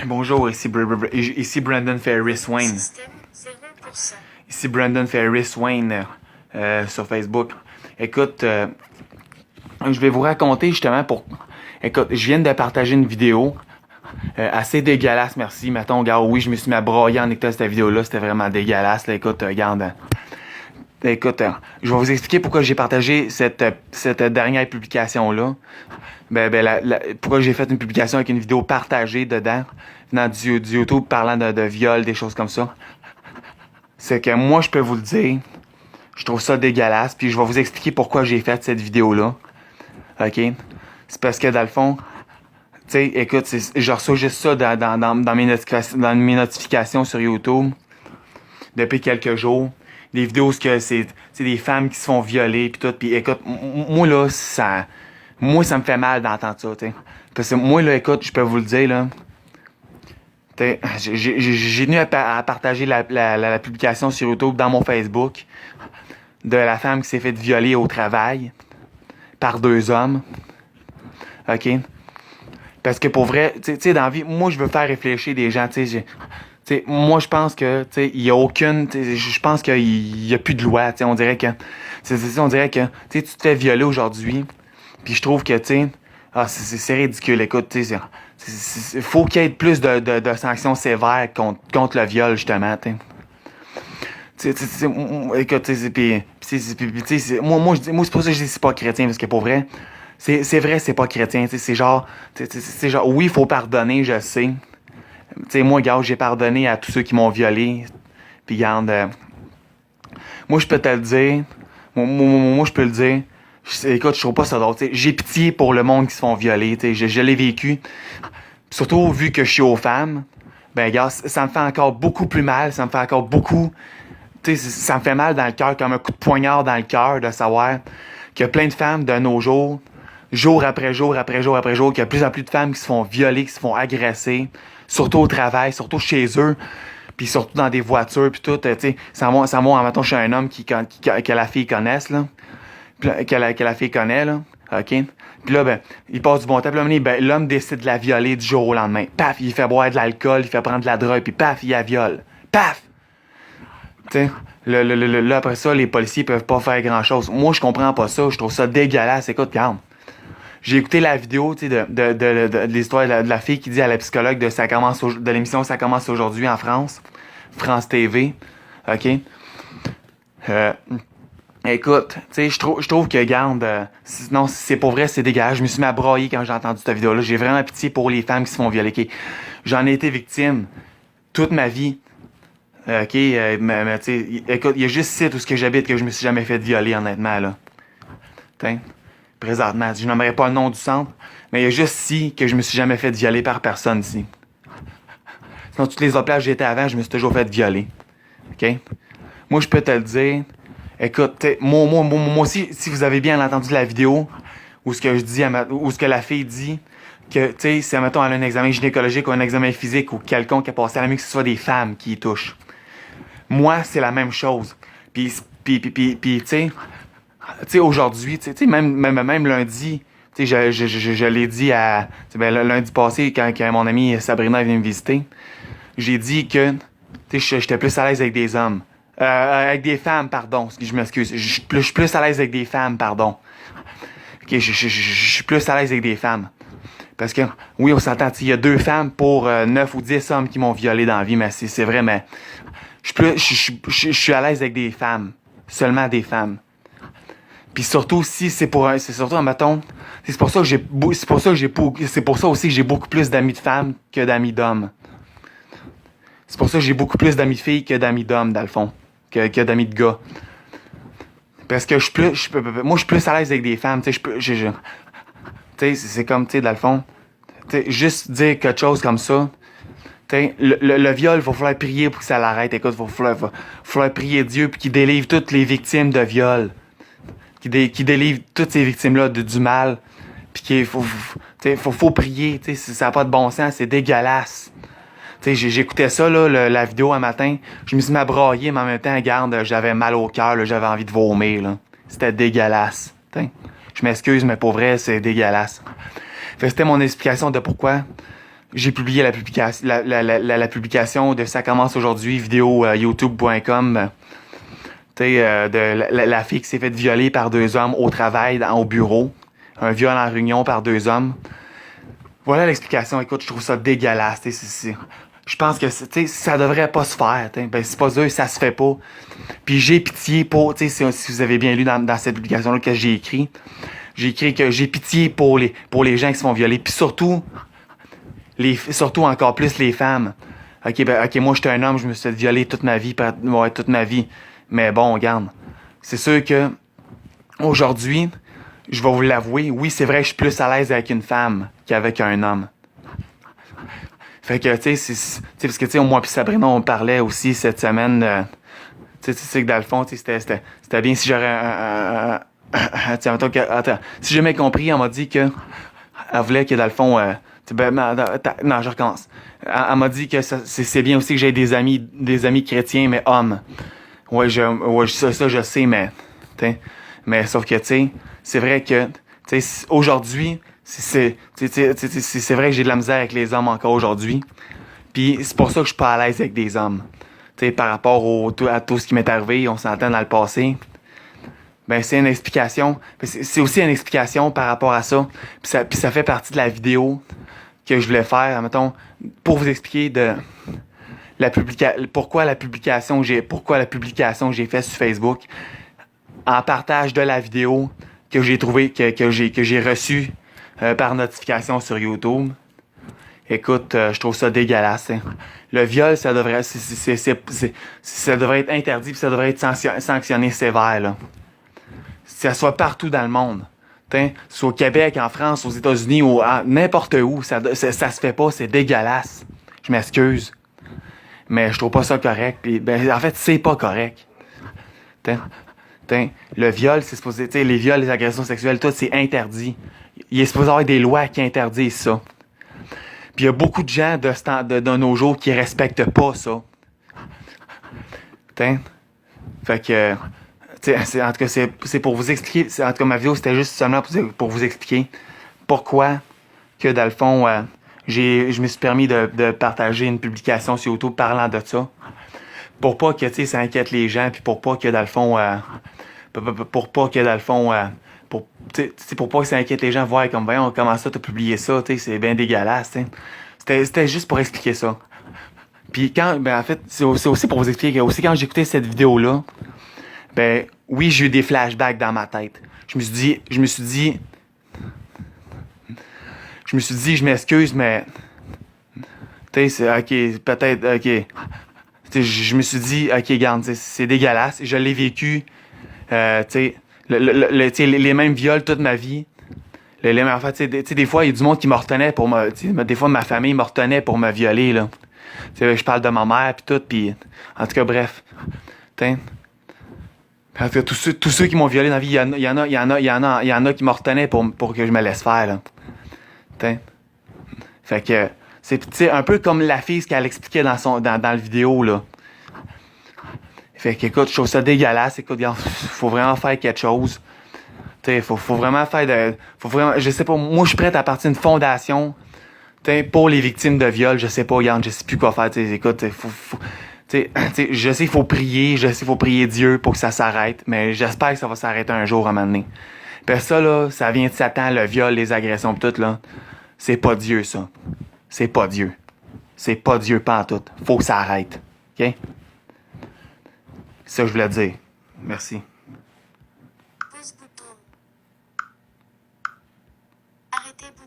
Bonjour, ici Brandon Ferris Wayne. Ici Brandon Ferris Wayne sur Facebook. Écoute, je vais vous raconter justement pour... Écoute, je viens de partager une vidéo assez dégueulasse, merci. Mettons, regarde, oui, je me suis mis à brailler en écoutant cette vidéo-là. C'était vraiment dégueulasse. Là, écoute, regarde. Écoute, je vais vous expliquer pourquoi j'ai partagé cette dernière publication-là. Pourquoi j'ai fait une publication avec une vidéo partagée dedans, venant du YouTube parlant de viol, des choses comme ça. C'est que moi, je peux vous le dire, je trouve ça dégueulasse, puis je vais vous expliquer pourquoi j'ai fait cette vidéo-là. OK? C'est parce que dans le fond, tu sais, écoute, je reçois juste ça dans mes notifications sur YouTube depuis quelques jours. Des vidéos où c'est des femmes qui se font violer puis tout. Puis écoute, moi là, ça me fait mal d'entendre ça, t'sais. Parce que moi là, écoute, je peux vous le dire là. J'ai tenu à partager la publication sur YouTube dans mon Facebook de la femme qui s'est faite violer au travail par deux hommes. OK? Parce que pour vrai, tu sais, dans la vie, moi je veux faire réfléchir des gens, tu sais. T'sais, moi, je pense que il y a aucune. Je pense qu'il y a plus de loi. On dirait que. On dirait que tu te fais violer aujourd'hui. Puis je trouve que c'est ridicule. Écoute, faut qu'il y ait plus de sanctions sévères contre le viol, justement. Écoute, moi, c'est pour ça que je dis c'est pas chrétien, parce que pour vrai, c'est vrai, c'est pas chrétien. C'est genre, oui, il faut pardonner, je sais. Tu sais, moi, gars, j'ai pardonné à tous ceux qui m'ont violé. Puis, garde, moi, je peux te le dire. Moi, je peux le dire. Écoute, je trouve pas ça drôle. J'ai pitié pour le monde qui se font violer. Je l'ai vécu. Surtout vu que je suis aux femmes. Ben, gars, ça me fait encore beaucoup plus mal. Ça me fait encore beaucoup. Tu sais, ça me fait mal dans le cœur, comme un coup de poignard dans le cœur, de savoir qu'il y a plein de femmes de nos jours, jour après jour, après jour, après jour, qu'il y a de plus en plus de femmes qui se font violer, qui se font agresser. Surtout au travail, surtout chez eux, puis surtout dans des voitures, puis tout, tu sais, ça va, mettons, chez un homme que la fille connaisse, là, que la fille connaît, là, OK? Puis là, ben, il passe du bon temps, puis là, ben, l'homme décide de la violer du jour au lendemain. Paf, il fait boire de l'alcool, il fait prendre de la drogue, puis paf, il la viole. Paf! Tu sais, là, après ça, les policiers peuvent pas faire grand-chose. Moi, je comprends pas ça, je trouve ça dégueulasse. Écoute, calme. J'ai écouté la vidéo, tu sais, de l'histoire de la fille qui dit à la psychologue de l'émission Ça commence aujourd'hui en France. France TV. OK? Écoute, tu sais, je trouve que, garde, non, c'est pour vrai, c'est dégueulasse. Je me suis mis à brailler quand j'ai entendu cette vidéo-là. J'ai vraiment pitié pour les femmes qui se font violer. Okay? J'en ai été victime toute ma vie. OK? Mais tu sais, écoute, il y a juste ici où ce que j'habite que je me suis jamais fait violer, honnêtement, là. T'sais? Présentement. Je n'aimerais pas le nom du centre, mais il y a juste ici que je me suis jamais fait violer par personne ici. Sinon, toutes les autres places où j'étais avant, je me suis toujours fait violer. OK? Moi, je peux te le dire. Écoute, moi aussi, si vous avez bien entendu la vidéo, où ce que je dis, où ce que la fille dit, que, tu sais, si, mettons, elle a un examen gynécologique ou un examen physique ou quelconque qui a passé à la mieux que ce soit des femmes qui y touchent. Moi, c'est la même chose. Puis tu sais, aujourd'hui, tu sais, même lundi, tu sais, je l'ai dit le lundi passé, quand mon amie Sabrina est venue me visiter, j'ai dit que, tu sais, j'étais plus à l'aise avec des hommes. Avec des femmes, pardon, je m'excuse. Je suis plus à l'aise avec des femmes, pardon. Ok, je suis plus à l'aise avec des femmes. Parce que, oui, on s'entend, il y a 2 femmes pour 9 ou 10 hommes qui m'ont violé dans la vie, mais c'est vrai, mais je suis à l'aise avec des femmes. Seulement des femmes. Puis surtout si c'est surtout mettons, c'est pour ça aussi que j'ai beaucoup plus d'amis de femmes que d'amis d'hommes. C'est pour ça que j'ai beaucoup plus d'amis de filles que d'amis d'hommes dans le fond, que d'amis de gars. Parce que moi je suis plus à l'aise avec des femmes, tu sais, c'est comme tu sais dans le fond, tu sais juste dire quelque chose comme ça. Le viol, il va falloir prier pour que ça l'arrête. Écoute, il va falloir prier Dieu pour qu'il délivre toutes les victimes de viol. Qui délivre toutes ces victimes-là du mal. Puis qu'il faut prier. Ça n'a pas de bon sens, c'est dégueulasse. J'écoutais ça, là, la vidéo un matin. Je me suis mis à brailler, mais en même temps, regarde, j'avais mal au cœur, j'avais envie de vomir. Là. C'était dégueulasse. T'sais. Je m'excuse, mais pour vrai, c'est dégueulasse. Fait que c'était mon explication de pourquoi j'ai publié la publication de Ça commence aujourd'hui, vidéo youtube.com. De la fille qui s'est faite violer par 2 hommes au travail, au bureau. Un viol en réunion par 2 hommes. Voilà l'explication. Écoute, je trouve ça dégueulasse. Je pense que ça devrait pas se faire. Ben, c'est pas eux, ça se fait pas. Puis j'ai pitié pour, si vous avez bien lu dans cette publication-là que j'ai écrit que j'ai pitié pour les gens qui se font violer. Puis surtout encore plus les femmes. Ok, moi j'étais un homme, je me suis fait violer toute ma vie, toute ma vie. Mais bon, regarde, c'est sûr que aujourd'hui, je vais vous l'avouer, oui, c'est vrai que je suis plus à l'aise avec une femme qu'avec un homme. Fait que, parce que, moi puis Sabrina, on parlait aussi cette semaine, tu sais que dans le fond, c'était bien si j'aurais attends, si j'ai bien compris, elle m'a dit que elle voulait que dans le fond, non, je recommence. Elle m'a dit que c'est bien aussi que j'ai des amis chrétiens, mais hommes. Ouais, ça, je sais, mais sauf que, c'est vrai que, aujourd'hui, c'est vrai que j'ai de la misère avec les hommes encore aujourd'hui. Puis c'est pour ça que je suis pas à l'aise avec des hommes. Par rapport à tout ce qui m'est arrivé, on s'entend dans le passé. Ben, c'est une explication. C'est aussi une explication par rapport à ça. Puis ça fait partie de la vidéo que je voulais faire, mettons, pour vous expliquer pourquoi la publication que j'ai faite sur Facebook en partage de la vidéo que j'ai trouvé que j'ai reçue par notification sur YouTube. Écoute, je trouve ça dégueulasse. Le viol, ça devrait être interdit puis ça devrait être sanctionné sévère là. Que ça soit partout dans le monde. Soit au Québec, en France, aux États-Unis ou n'importe où, ça se fait pas, c'est dégueulasse. Je m'excuse. Mais je trouve pas ça correct. Puis, en fait, c'est pas correct. Le viol, c'est supposé, les viols, les agressions sexuelles, tout, c'est interdit. Il est supposé y avoir des lois qui interdisent ça. Puis il y a beaucoup de gens de nos jours qui respectent pas ça. Fait que, en tout cas, c'est pour vous expliquer. En tout cas, ma vidéo, c'était juste seulement pour vous expliquer pourquoi que, dans le fond, je me suis permis de partager une publication sur YouTube parlant de ça. Pour pas que, ça inquiète les gens, puis pour pas que, dans le fond, pour pas que ça inquiète les gens, voir comme, voyons, comment ça, t'as publié ça, c'est bien dégueulasse, C'était juste pour expliquer ça. Puis en fait, c'est aussi pour vous expliquer que, aussi quand j'écoutais cette vidéo-là, ben, oui, j'ai eu des flashbacks dans ma tête. Je me suis dit, je m'excuse, mais, c'est, ok, peut-être, ok. Je me suis dit, ok, regarde, c'est dégueulasse. Je l'ai vécu, les mêmes viols toute ma vie. En fait, des fois, il y a du monde qui me retenait pour me, des fois, ma famille me retenait pour me violer, là. Je parle de ma mère, puis tout, puis, en tout cas, bref. En tout cas, tous ceux qui m'ont violé dans la vie, il y en a qui me retenaient pour que je me laisse faire, là. Fait que, c'est un peu comme la fille, ce qu'elle expliquait dans le vidéo, là. Fait que, écoute, je trouve ça dégueulasse. Écoute, faut vraiment faire quelque chose. Faut vraiment je sais pas, moi, je suis prête à partir d'une fondation, pour les victimes de viol. Je sais pas, regarde, je sais plus quoi faire. Écoute, je sais qu'il faut prier, Dieu pour que ça s'arrête, mais j'espère que ça va s'arrêter un jour à un moment donné. Puis ça, là, ça vient de Satan, le viol, les agressions, pis tout, là. C'est pas Dieu, ça. C'est pas Dieu. C'est pas Dieu, pas en tout. Faut que ça arrête. OK? C'est ça que je voulais dire. Merci. Arrêtez.